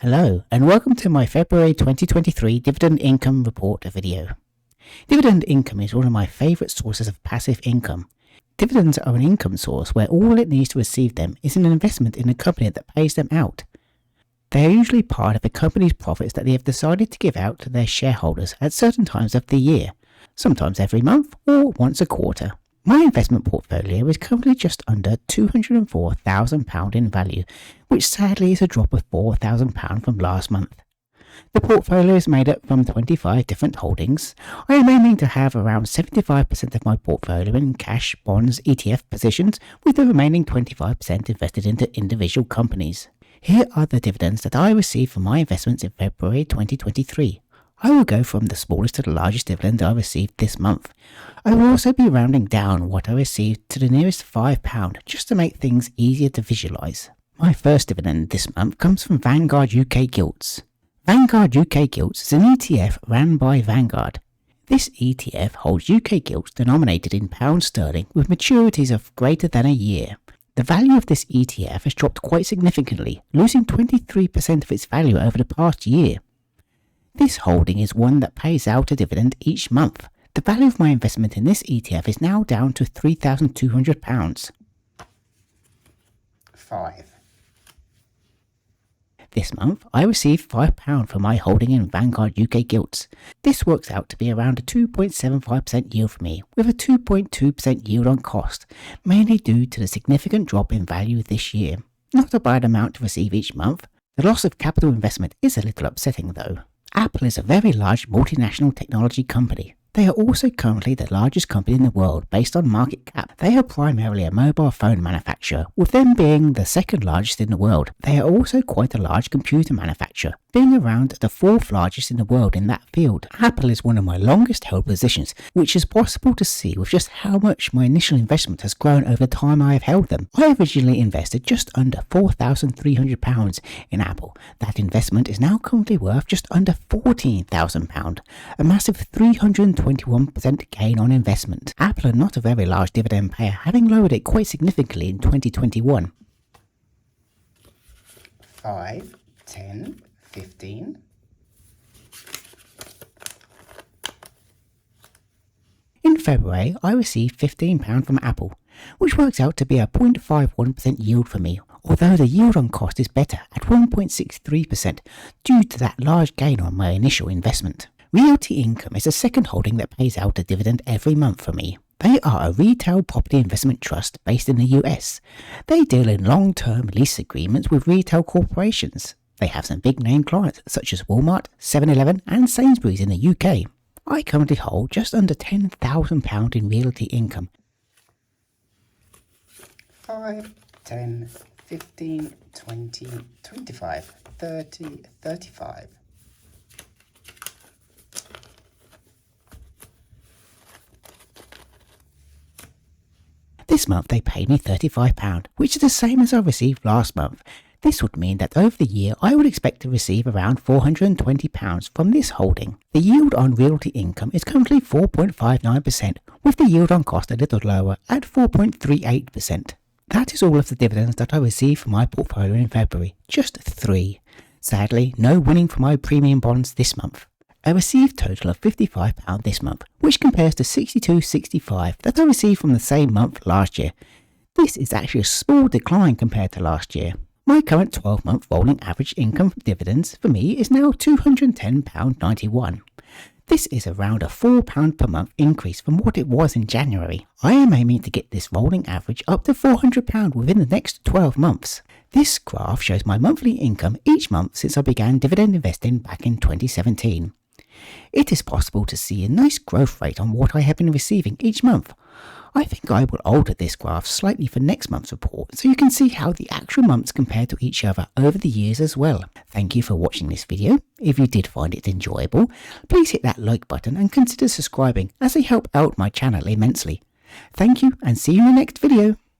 Hello and welcome to my February 2023 Dividend Income Report video. Dividend income is one of my favourite sources of passive income. Dividends are an income source where all it needs to receive them is an investment in a company that pays them out. They are usually part of a company's profits that they have decided to give out to their shareholders at certain times of the year, sometimes every month or once a quarter. My investment portfolio is currently just under £204,000 in value, which sadly is a drop of £4,000 from last month. The portfolio is made up from 25 different holdings. I am aiming to have around 75% of my portfolio in cash, bonds, ETF positions, with the remaining 25% invested into individual companies. Here are the dividends that I received from my investments in February 2023. I will go from the smallest to the largest dividend I received this month. I will also be rounding down what I received to the nearest £5 just to make things easier to visualise. My first dividend this month comes from Vanguard UK Gilts. Vanguard UK Gilts is an ETF ran by Vanguard. This ETF holds UK gilts denominated in pounds sterling with maturities of greater than a year. The value of this ETF has dropped quite significantly, losing 23% of its value over the past year. This holding is one that pays out a dividend each month. The value of my investment in this ETF is now down to £3,200. 5. This month, I received £5 for my holding in Vanguard UK Gilts. This works out to be around a 2.75% yield for me, with a 2.2% yield on cost, mainly due to the significant drop in value this year. Not a bad amount to receive each month. The loss of capital investment is a little upsetting though. Apple is a very large multinational technology company. They are also currently the largest company in the world based on market cap. They are primarily a mobile phone manufacturer, with them being the second largest in the world. They are also quite a large computer manufacturer, being around the fourth largest in the world in that field. Apple is one of my longest held positions, which is possible to see with just how much my initial investment has grown over the time I have held them. I originally invested just under £4,300 in Apple. That investment is now currently worth just under £14,000, a massive 321% gain on investment. Apple are not a very large dividend payer, having lowered it quite significantly in 2021. 5, 10, 15. In February, I received £15 from Apple, which works out to be a 0.51% yield for me, although the yield on cost is better at 1.63% due to that large gain on my initial investment. Realty Income is a second holding that pays out a dividend every month for me. They are a retail property investment trust based in the US. They deal in long-term lease agreements with retail corporations. They have some big name clients such as Walmart, 7-Eleven and Sainsbury's in the UK. I currently hold just under £10,000 in Realty Income. 5, 10, 15, 20, 25, 30, 35. This month they paid me £35, which is the same as I received last month. This would mean that over the year I would expect to receive around £420 from this holding. The yield on Realty Income is currently 4.59%, with the yield on cost a little lower at 4.38%. That is all of the dividends that I received from my portfolio in February, just 3. Sadly, no winning for my premium bonds this month. I received a total of £55 this month, which compares to £62.65 that I received from the same month last year. This is actually a small decline compared to last year. My current 12-month rolling average income from dividends for me is now £210.91. This is around a £4 per month increase from what it was in January. I am aiming to get this rolling average up to £400 within the next 12 months. This graph shows my monthly income each month since I began dividend investing back in 2017. It is possible to see a nice growth rate on what I have been receiving each month. I think I will alter this graph slightly for next month's report so you can see how the actual months compare to each other over the years as well. Thank you for watching this video. If you did find it enjoyable, please hit that like button and consider subscribing as they help out my channel immensely. Thank you and see you in the next video.